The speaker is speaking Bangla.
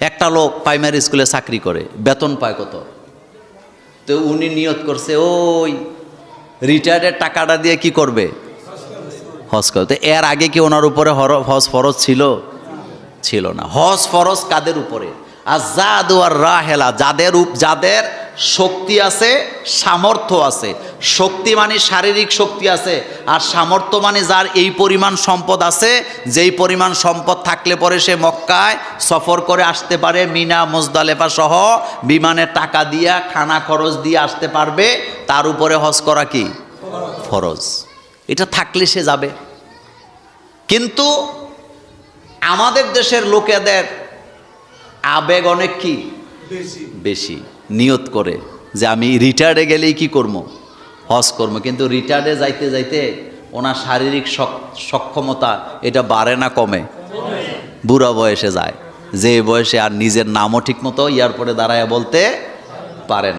একটা লোক প্রাইমারি স্কুলে চাকরি করে, বেতন পায় কত? তো উনি নিয়ত করছে ওই রিটায়ার্ডের টাকাটা দিয়ে কি করবে? হজ করতে। এর আগে কি ওনার উপরে হজ ফরজ ছিল? ছিল না। হজ ফরজ কাদের উপরে? আযাদু আর রাহেলা, যাদের শক্তি আছে, সামর্থ্য আছে। শক্তি মানে শারীরিক শক্তি আছে, আর সামর্থ্য মানে যার এই পরিমাণ সম্পদ আছে, যেই পরিমাণ সম্পদ থাকলে পরে সে মক্কায় সফর করে আসতে পারে, মিনা মুজদালেফা সহ বিমানের টাকা দিয়া খানা খরচ দিয়ে আসতে পারবে, তার উপরে হজ করা কি ফরজ। এটা থাকলে সে যাবে। কিন্তু আমাদের দেশের লোকেদের আবেগ অনেক কি বেশি, নিয়ত করে যে আমি রিটায়ার্ডে গেলেই কি করব? হজ করবো। কিন্তু রিটায়ার্ডে যাইতে যাইতে ওনার শারীরিক সক্ষমতা এটা বাড়ে না কমে? বুড়া বয়সে যায়, যে বয়সে আর নিজের নামও ঠিক মতো এয়ারপোর্টে দাঁড়ায় বলতে পারে না।